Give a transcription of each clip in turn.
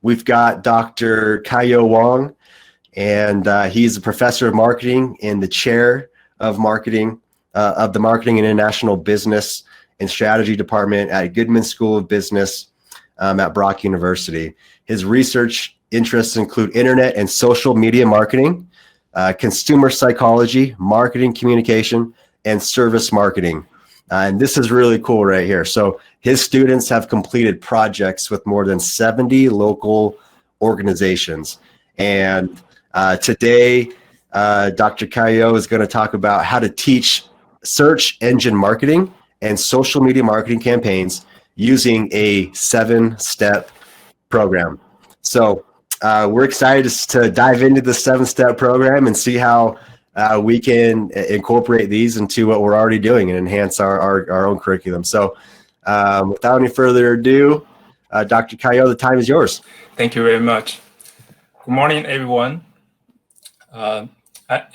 we've got Dr. Wang, and he's a professor of marketing and the chair of marketing of the Marketing and International Business and Strategy Department at Goodman School of Business at Brock University. His research interests include internet and social media marketing, consumer psychology, marketing communication, and service marketing. And this is really cool right here. So his students have completed projects with more than 70 local organizations. And today, Dr. Cayo is going to talk about how to teach search engine marketing and social media marketing campaigns using a 7-step program. So we're excited to dive into the 7-step program and see how we can incorporate these into what we're already doing and enhance our own curriculum. So without any further ado, Dr. Cayo, the time is yours. Thank you very much. Good morning, everyone.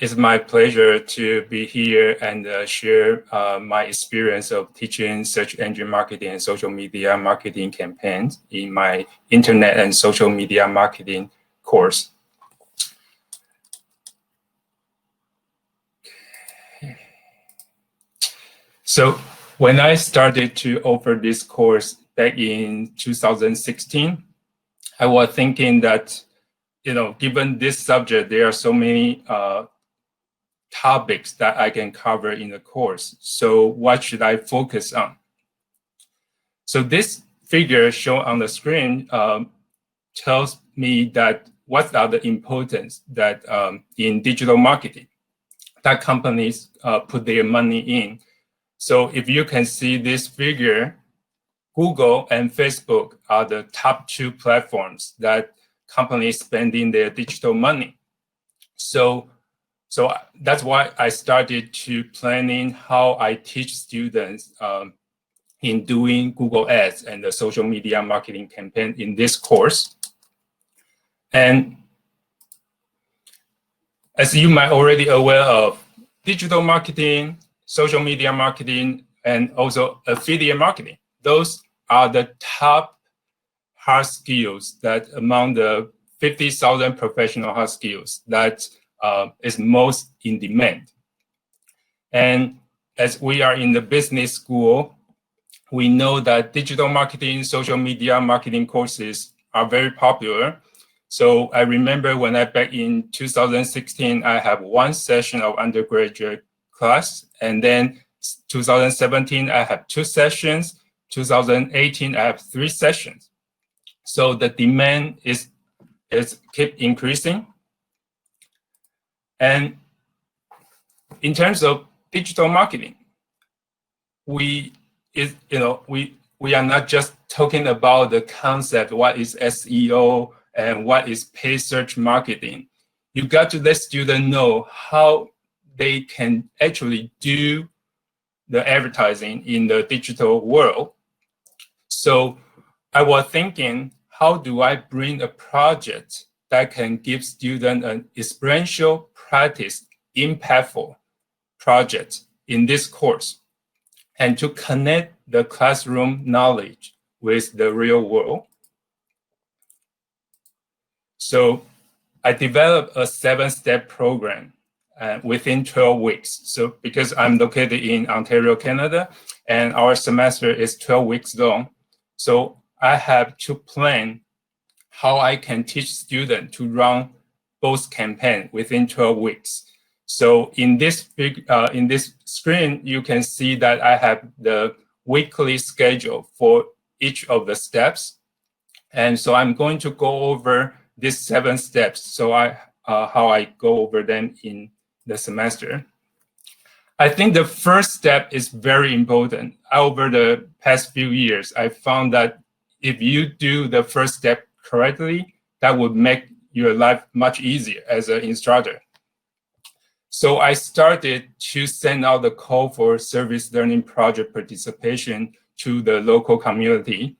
It's my pleasure to be here and share my experience of teaching search engine marketing and social media marketing campaigns in my internet and social media marketing course. So when I started to offer this course back in 2016, I was thinking that, given this subject, there are so many topics that I can cover in the course. So what should I focus on? So this figure shown on the screen tells me that what are the importance that in digital marketing that companies put their money in. So if you can see this figure, Google and Facebook are the top 2 platforms that companies spending their digital money. So that's why I started to planning how I teach students in doing Google Ads and the social media marketing campaign in this course. And as you might already aware of, digital marketing, social media marketing, and also affiliate marketing, those are the top hard skills that among the 50,000 professional hard skills that is most in demand. And as we are in the business school, we know that digital marketing, social media marketing courses are very popular. So I remember when back in 2016, I have 1 session of undergraduate class, and then 2017, I have 2 sessions. 2018, I have 3 sessions. So the demand is keep increasing. And in terms of digital marketing, we are not just talking about the concept, what is SEO and what is paid search marketing. You got to let students know how they can actually do the advertising in the digital world. So I was thinking, how do I bring a project that can give students an experiential practice, impactful project in this course, and to connect the classroom knowledge with the real world. So I developed a 7-step program within 12 weeks. So because I'm located in Ontario, Canada, and our semester is 12 weeks long, so I have to plan how I can teach students to run both campaigns within 12 weeks. So in this screen, you can see that I have the weekly schedule for each of the steps. And so I'm going to go over these 7 steps. So how I go over them in the semester. I think the first step is very important. Over the past few years, I found that if you do the first step correctly, that would make your life much easier as an instructor. So I started to send out the call for service learning project participation to the local community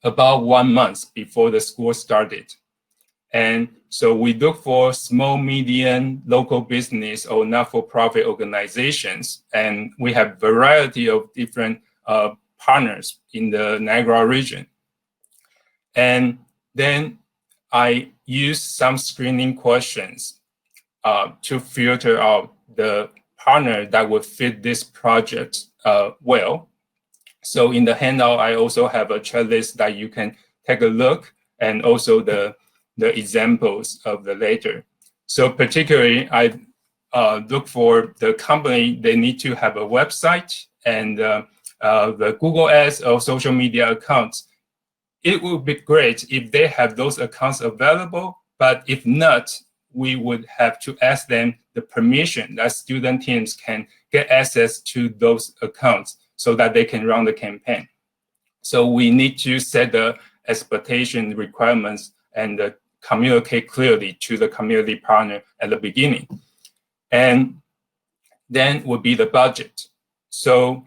about 1 month before the school started. And so we look for small, medium, local business or not-for-profit organizations. And we have variety of different partners in the Niagara region. And then I use some screening questions to filter out the partner that would fit this project well. So in the handout, I also have a checklist that you can take a look, and also the examples of the later. So particularly, I look for the company, they need to have a website and the Google Ads or social media accounts. It would be great if they have those accounts available, but if not, we would have to ask them the permission that student teams can get access to those accounts so that they can run the campaign. So we need to set the expectation requirements and communicate clearly to the community partner at the beginning. And then would be the budget. So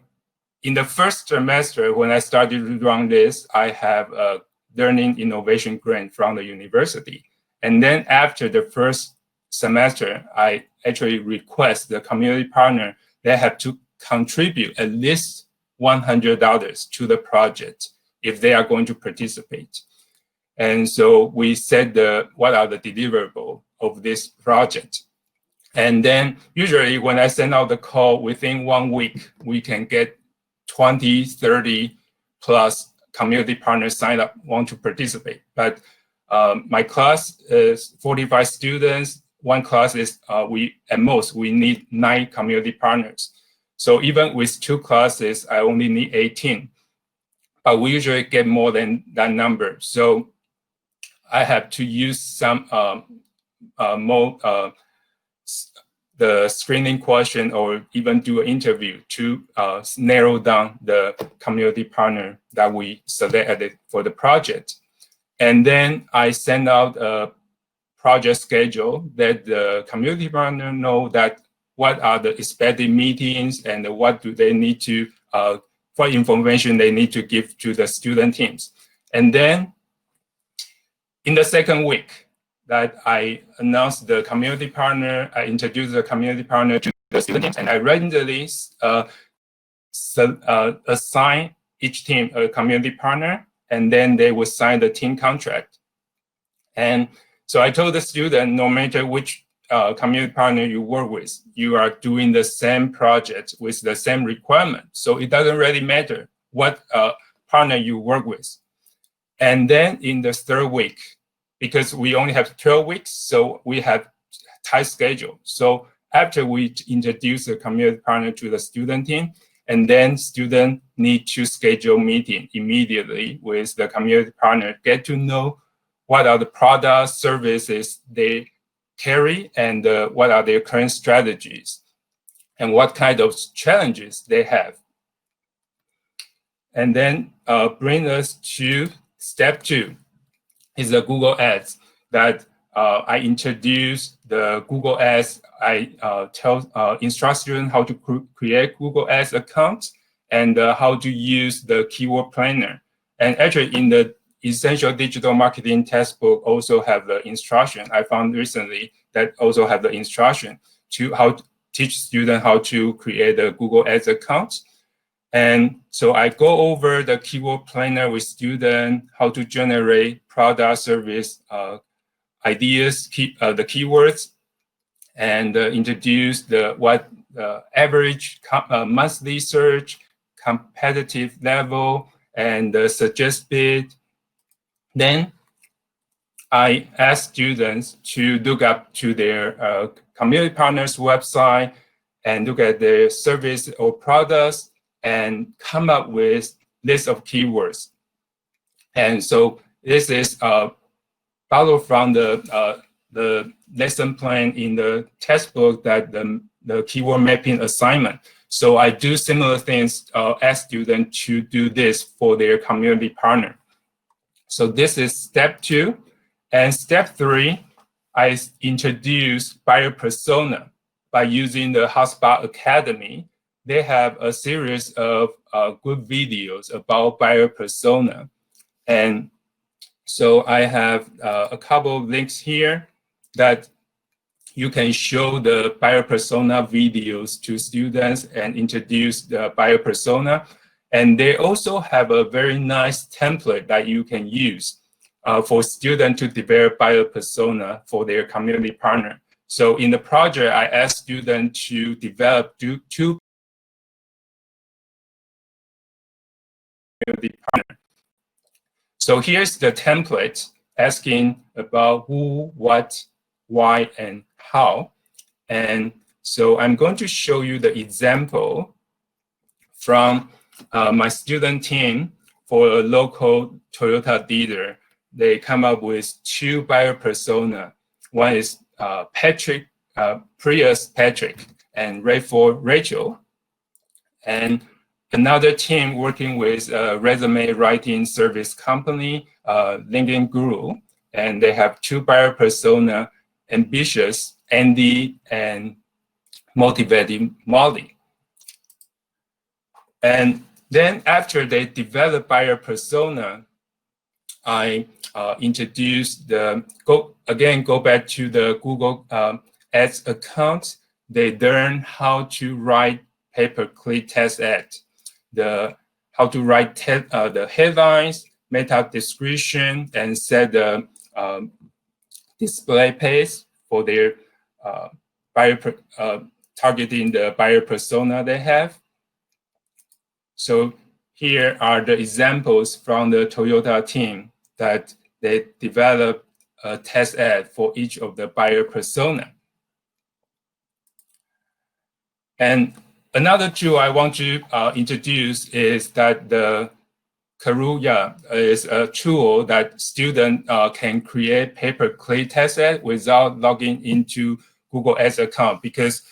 in the first semester, when I started to run this, I have a learning innovation grant from the university. And then after the first semester, I actually request the community partner, they have to contribute at least $100 to the project if they are going to participate. And so we set what are the deliverables of this project. And then usually when I send out the call within 1 week, we can get 20, 30 plus community partners sign up, want to participate. But my class is 45 students. One class is, at most, we need 9 community partners. So even with 2 classes, I only need 18. But we usually get more than that number. So I have to use some more the screening question or even do an interview to narrow down the community partner that we select for the project. And then I send out a project schedule that the community partner know that what are the expected meetings and what do they need to, what information they need to give to the student teams. And then in the second week, that I announced the community partner, I introduced the community partner to the student teams, and I randomly assign each team a community partner, and then they will sign the team contract. And so I told the student, no matter which community partner you work with, you are doing the same project with the same requirement. So it doesn't really matter what partner you work with. And then in the third week, because we only have 12 weeks, so we have tight schedule. So after we introduce the community partner to the student team, and then student need to schedule meeting immediately with the community partner, get to know what are the products, services they carry, and what are their current strategies, and what kind of challenges they have. And then bring us to step 2. Is the Google Ads that I introduce the Google Ads. I instruct students how to create Google Ads accounts and how to use the keyword planner. And actually in the Essential Digital Marketing textbook also have the instruction. I found recently that also have the instruction to how to teach students how to create a Google Ads account. And so I go over the keyword planner with students, how to generate product, service, ideas, the keywords, and introduce the average monthly search, competitive level, and suggest bid. Then I ask students to look up to their community partners' website and look at their service or products and come up with list of keywords. And so this is followed from the lesson plan in the textbook that the keyword mapping assignment. So I do similar things, ask students to do this for their community partner. So this is step 2. And step 3, I introduce buyer persona by using the HubSpot Academy. They have a series of good videos about buyer persona. And so I have a couple of links here that you can show the buyer persona videos to students and introduce the buyer persona. And they also have a very nice template that you can use for students to develop buyer persona for their community partner. So in the project, I asked students to develop two community partners. So here's the template asking about who, what, why, and how. And so I'm going to show you the example from my student team for a local Toyota dealer. They come up with two buyer persona. One is Patrick, Prius Patrick, and Rayford Rachel. And another team working with a resume writing service company, LinkedIn Guru, and they have two buyer persona, ambitious Andy and motivated Molly. And then after they develop buyer persona, I introduced go back to the Google Ads account. They learn how to write pay-per-click test ad, how to write the headlines, meta description, and set the display page for their targeting the buyer persona they have. So here are the examples from the Toyota team that they developed a test ad for each of the buyer persona. And another tool I want to introduce is that the Karuya is a tool that students can create pay-per-click test ad without logging into Google Ads account, because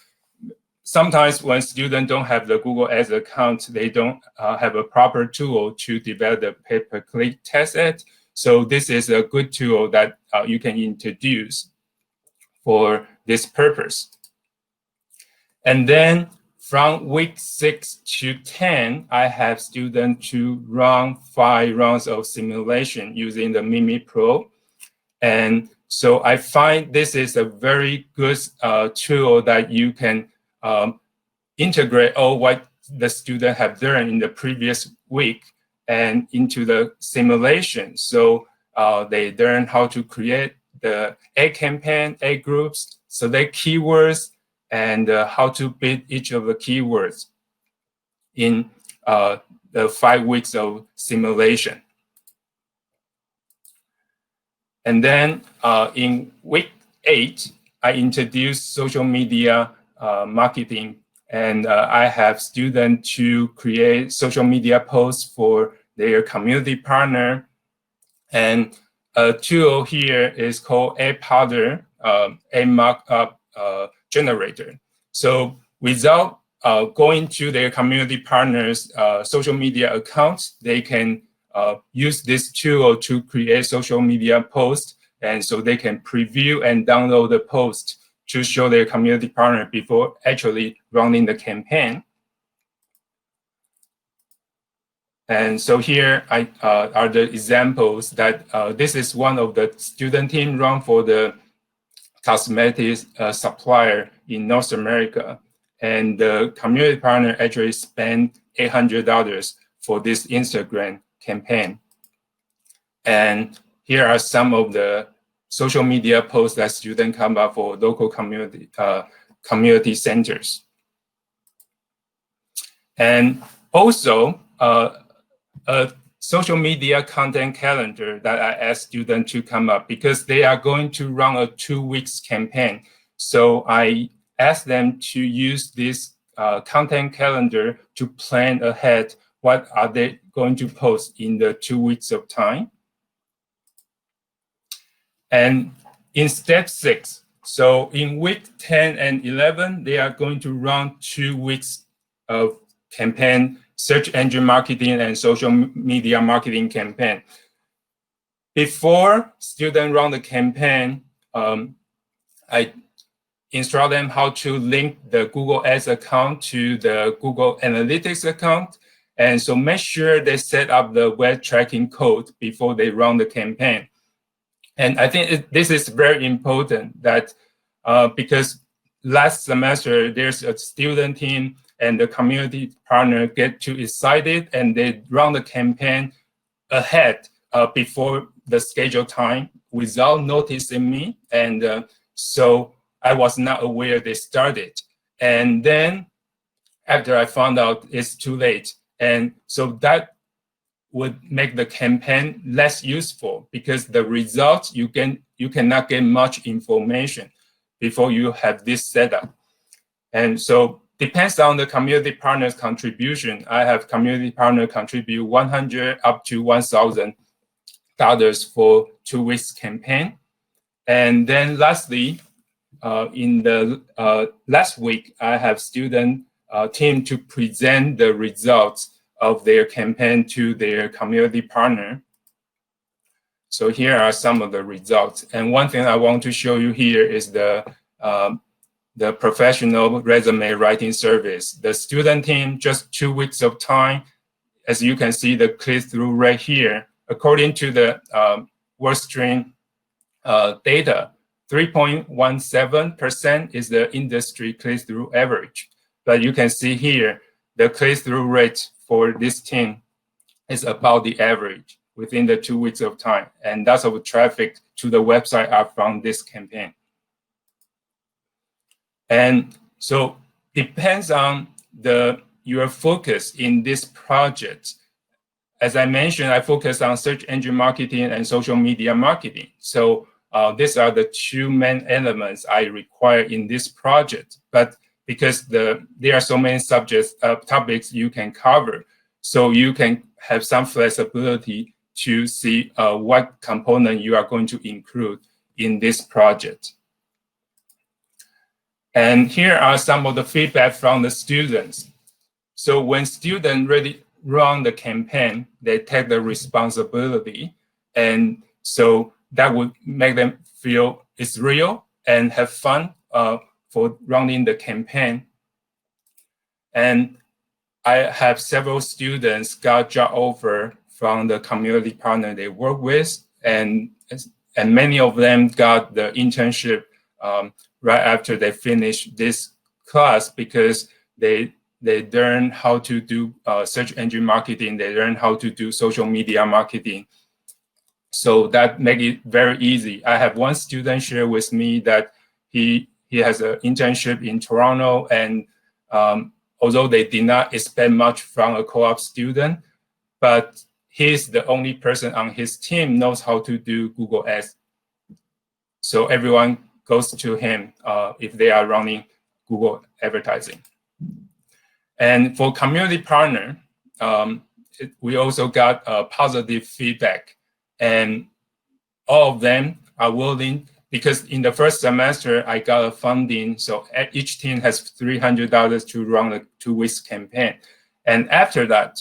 sometimes when students don't have the Google Ads account, they don't have a proper tool to develop the pay-per-click test ad. So this is a good tool that you can introduce for this purpose. And then from week 6 to 10, I have students to run 5 rounds of simulation using the Mimi Pro. And so I find this is a very good tool that you can integrate all what the student have learned in the previous week and into the simulation. So they learn how to create the ad campaign, ad groups, select keywords, and how to build each of the keywords in the 5 weeks of simulation. And then in week 8, I introduced social media marketing, and I have students to create social media posts for their community partner. And a tool here is called Ad Powder, a markup generator. So without going to their community partners' social media accounts, they can use this tool to create social media posts, and so they can preview and download the post to show their community partner before actually running the campaign. And so here are the examples that this is one of the student team run for the cosmetics supplier in North America. And the community partner actually spent $800 for this Instagram campaign. And here are some of the social media posts that students come up for local community centers. And also a social media content calendar that I asked students to come up, because they are going to run a 2 weeks campaign. So I asked them to use this content calendar to plan ahead what are they going to post in the 2 weeks of time. And in step 6, so in week 10 and 11, they are going to run 2 weeks of campaign, search engine marketing and social media marketing campaign. Before students run the campaign, I instruct them how to link the Google Ads account to the Google Analytics account. And so make sure they set up the web tracking code before they run the campaign. And I think this is very important that because last semester, there's a student team and the community partner get too excited and they run the campaign ahead before the scheduled time without noticing me. And so I was not aware they started. And then after I found out, it's too late. And so that would make the campaign less useful, because the results you cannot get much information before you have this setup. And so depends on the community partner's contribution. I have community partner contribute $100 up to $1,000 for 2 weeks campaign. And then lastly, in the last week, I have student team to present the results of their campaign to their community partner. So here are some of the results. And one thing I want to show you here is the professional resume writing service. The student team, just 2 weeks of time. As you can see, the click-through rate here, according to the WordStream data, 3.17% is the industry click-through average. But you can see here, the click-through rate for this team is about the average within the 2 weeks of time. And that's of traffic to the website are from this campaign. And so depends on your focus in this project. As I mentioned, I focus on search engine marketing and social media marketing. So these are the 2 main elements I require in this project. But because there are so many topics you can cover, so you can have some flexibility to see what component you are going to include in this project. And here are some of the feedback from the students. So when students really run the campaign, they take the responsibility. And so that would make them feel it's real and have fun for running the campaign. And I have several students got job offer from the community partner they work with, and many of them got the internship right after they finish this class, because they learn how to do search engine marketing, they learn how to do social media marketing. So that make it very easy. I have one student share with me that he has an internship in Toronto, and although they did not expect much from a co-op student, but he's the only person on his team knows how to do Google Ads. So everyone goes to him if they are running Google advertising. And for community partner, we also got positive feedback, and all of them are willing, because in the first semester I got a funding, so each team has $300 to run a 2 weeks campaign. And after that,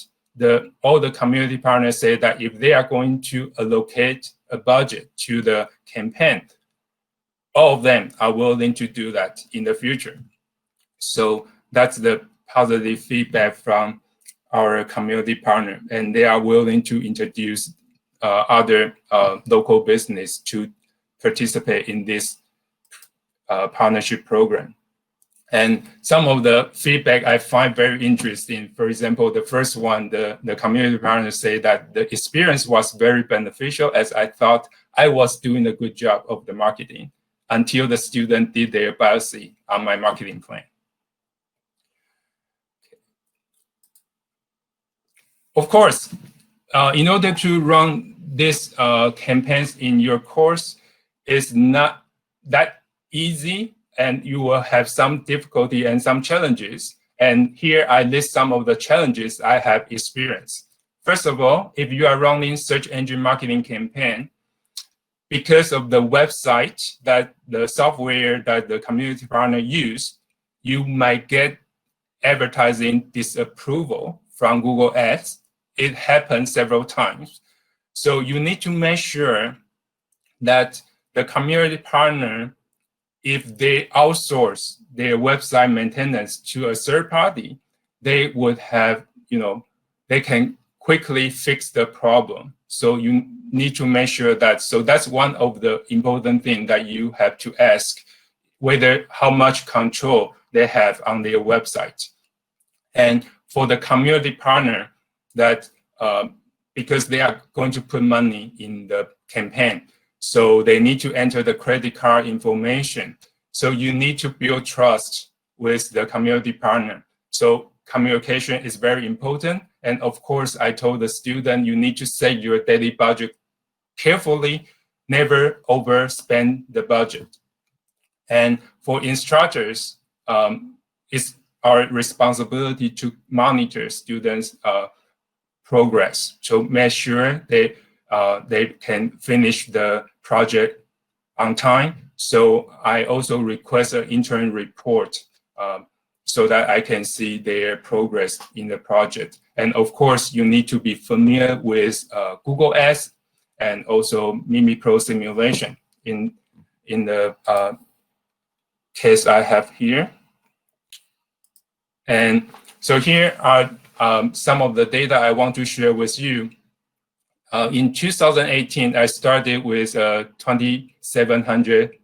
all the community partners say that if they are going to allocate a budget to the campaign, all of them are willing to do that in the future. So that's the positive feedback from our community partner, and they are willing to introduce other local business to participate in this partnership program. And some of the feedback I find very interesting. For example, the first one, the community partners say that the experience was very beneficial, as I thought I was doing a good job of the marketing until the student did their biopsy on my marketing plan. Of course, in order to run these campaigns in your course, it's not that easy, and you will have some difficulty and some challenges. And here I list some of the challenges I have experienced. First of all, if you are running search engine marketing campaign, because of the website that the software that the community partner use, you might get advertising disapproval from Google Ads. It happens several times. So you need to make sure that the community partner, if they outsource their website maintenance to a third party, they would have, they can quickly fix the problem. So you need to make sure that, so that's one of the important things that you have to ask, whether how much control they have on their website. And for the community partner, that because they are going to put money in the campaign. So they need to enter the credit card information. So you need to build trust with the community partner. So communication is very important. And of course, I told the student, you need to set your daily budget carefully, never overspend the budget. And for instructors, it's our responsibility to monitor students' progress to make sure they can finish the project on time. So I also request an intern report so that I can see their progress in the project. And of course, you need to be familiar with Google Ads and also Mimi Pro simulation in the case I have here. And so here are some of the data I want to share with you. In 2018, I started with a 2,700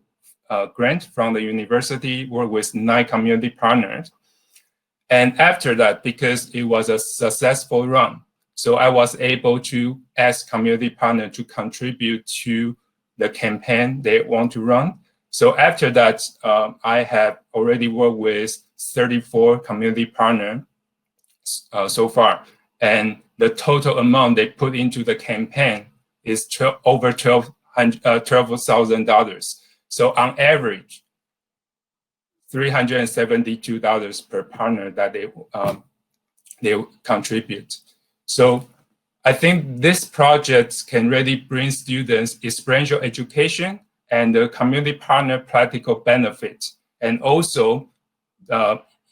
grant from the university, worked with 9 community partners. And after that, because it was a successful run, so I was able to ask community partner to contribute to the campaign they want to run. So after that, I have already worked with 34 community partners so far. And the total amount they put into the campaign is over $12,000. So on average, $372 per partner that they contribute. So I think this project can really bring students experiential education and the community partner practical benefits, and also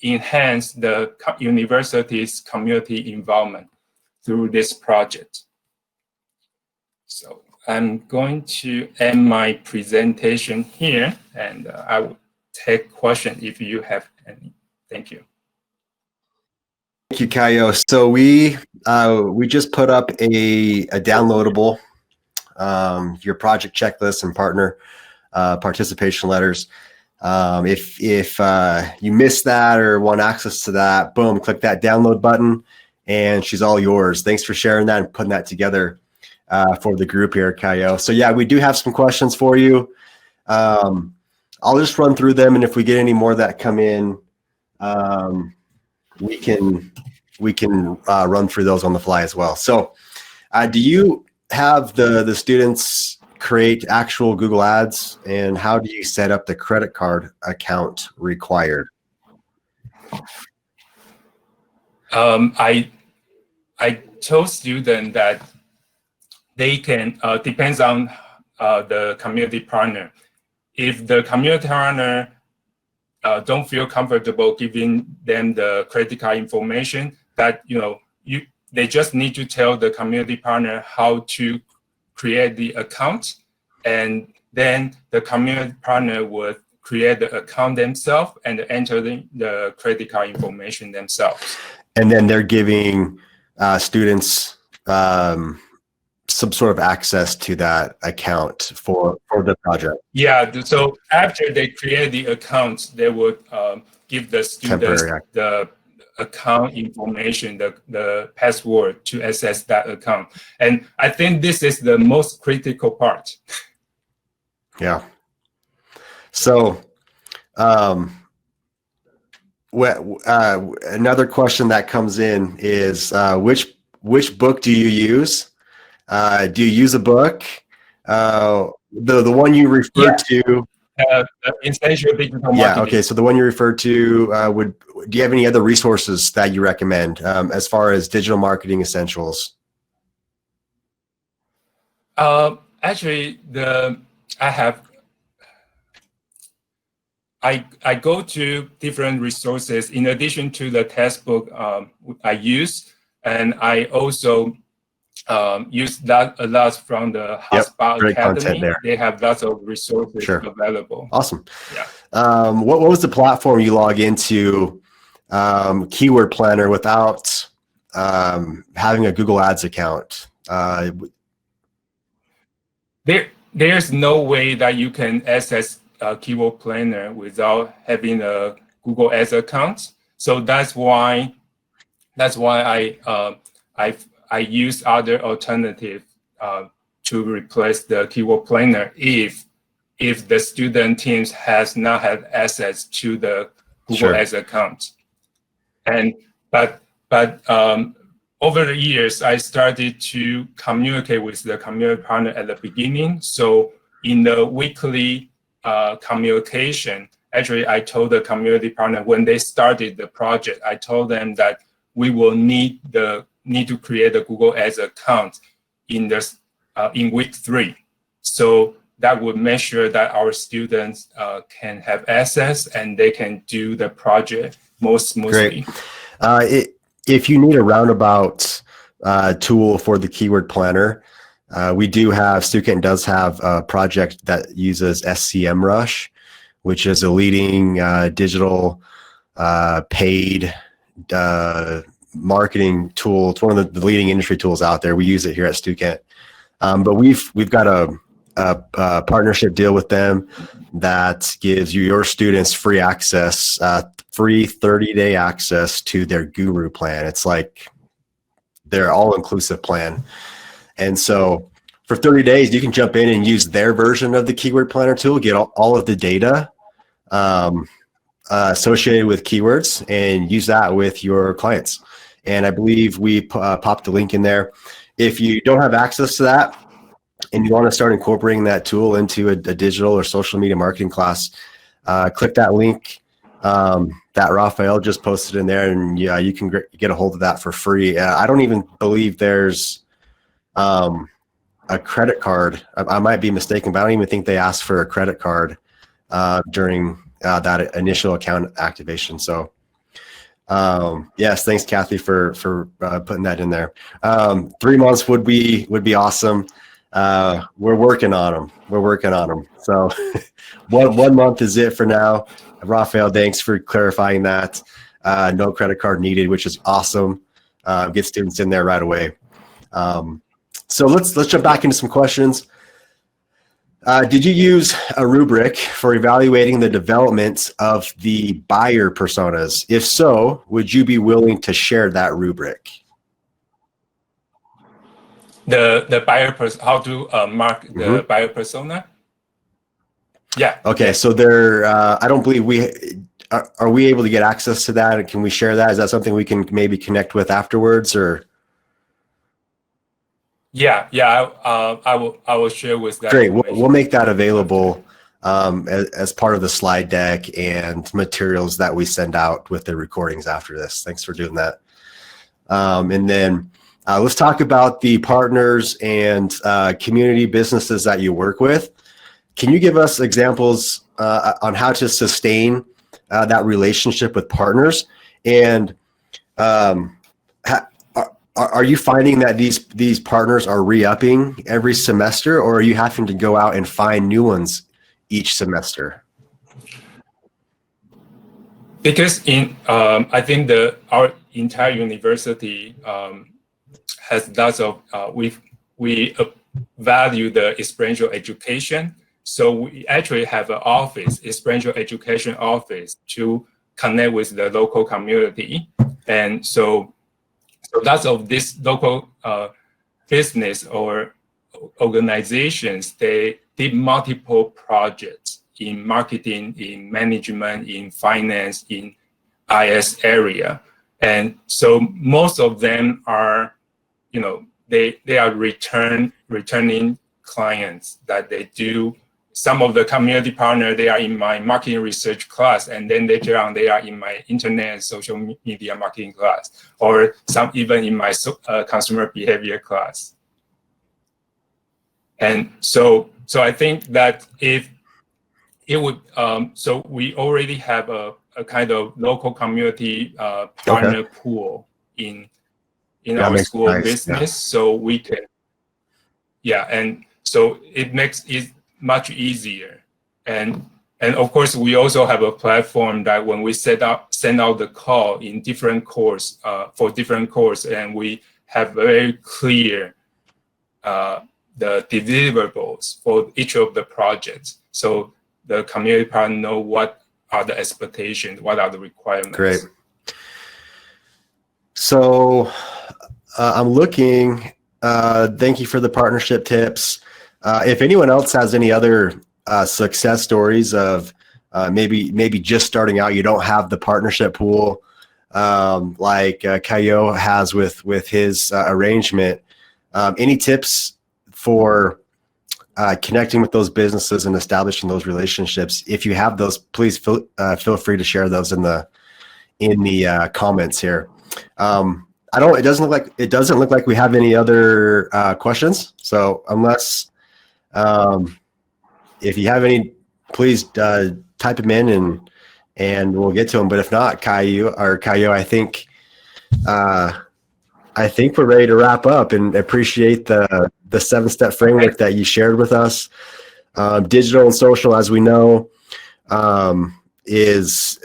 enhance the university's community involvement through this project. So I'm going to end my presentation here, and I will take questions if you have any. Thank you. Thank you, Kaio. So we just put up a downloadable, your project checklist and partner participation letters. If you missed that or want access to that, boom, click that download button, and she's all yours. Thanks for sharing that and putting that together for the group here, Kaio. So yeah, we do have some questions for you. I'll just run through them, and if we get any more that come in, we can run through those on the fly as well. So do you have the students create actual Google Ads, and how do you set up the credit card account required? I told students that they can, depends on the community partner. If the community partner don't feel comfortable giving them the credit card information, that they just need to tell the community partner how to create the account, and then the community partner would create the account themselves and enter the credit card information themselves. And then they're giving students some sort of access to that account for the project. Yeah, so after they create the account, they would give the students the account information, the password to access that account. And I think this is the most critical part. Yeah. So another question that comes in is which book do you use? Do you use a book? The one you referred to. Essential digital marketing. Yeah. Okay. So the one you referred to, do you have any other resources that you recommend as far as digital marketing essentials? Actually, I go to different resources in addition to the textbook I use, and I also use that a lot from the Hotspot Academy. They have lots of resources available. Awesome. Yeah. What was the platform you log into Keyword Planner without having a Google Ads account? There's no way that you can access Keyword Planner without having a Google Ads account. So that's why I use other alternative to replace the keyword planner if the student teams has not had access to the Google Ads account. And but over the years, I started to communicate with the community partner at the beginning. So in the weekly communication, actually, I told the community partner when they started the project, I told them that we will need to create a Google Ads account in week 3. So that would make sure that our students can have access and they can do the project more smoothly. Great. If you need a roundabout tool for the keyword planner, Stucant does have a project that uses SCMrush, which is a leading digital paid marketing tool. It's one of the leading industry tools out there. We use it here at Stucant. But we've got a partnership deal with them that gives your students free access, free 30-day access to their Guru plan. It's like their all-inclusive plan. And so for 30 days, you can jump in and use their version of the keyword planner tool, get all of the data associated with keywords, and use that with your clients. And I believe we popped the link in there. If you don't have access to that and you want to start incorporating that tool into a digital or social media marketing class, click that link that Raphael just posted in there, and you can get a hold of that for free. I don't even believe there's a credit card. I might be mistaken, but I don't even think they asked for a credit card during that initial account activation. So yes, thanks Kathy for putting that in there. 3 months would be awesome. We're working on them. So one month is it for now. Raphael, thanks for clarifying that. No credit card needed, which is awesome. Get students in there right away. So let's jump back into some questions. Did you use a rubric for evaluating the development of the buyer personas? If so, would you be willing to share that rubric? The buyer how to mark the buyer persona? Yeah. Okay, so there, I don't believe are we able to get access to that? And can we share that? Is that something we can maybe connect with afterwards, or? Yeah. I will share with that. Great. We'll make that available as part of the slide deck and materials that we send out with the recordings after this. Thanks for doing that. And then let's talk about the partners and community businesses that you work with. Can you give us examples on how to sustain that relationship with partners? And are you finding that these partners are re-upping every semester, or are you having to go out and find new ones each semester? Because I think our entire university has lots of we value the experiential education. So we actually have an office, experiential education office, to connect with the local community. And so lots of this local business or organizations, they did multiple projects in marketing, in management, in finance, in IS area. And so most of them are, they are returning clients that they do. Some of the community partners, they are in my marketing research class, and then later on they are in my internet and social media marketing class, or some even in my consumer behavior class. And so I think that if it would, so we already have a kind of local community partner pool in our school of business, so we can, and so it makes it much easier. And of course, we also have a platform that when we send out the call in different course for different course, and we have very clear the deliverables for each of the projects. So the community partner know what are the expectations, what are the requirements. Great. So I'm looking Thank you for the partnership tips. If anyone else has any other success stories of maybe just starting out, you don't have the partnership pool like Kayo has with his arrangement. Any tips for connecting with those businesses and establishing those relationships? If you have those, please feel free to share those in the comments here. It doesn't look like we have any other questions. So unless if you have any, please type them in and we'll get to them. But if not, Kayo, I think we're ready to wrap up, and appreciate the 7-step framework that you shared with us. Digital and social, as we know, is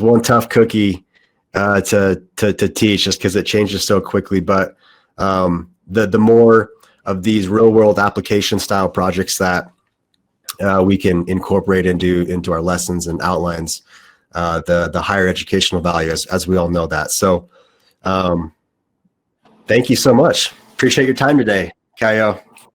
one tough cookie to teach, just because it changes so quickly. But the more of these real world application style projects that we can incorporate into our lessons and outlines, the higher educational value, as we all know that. So thank you so much. Appreciate your time today, Kayo.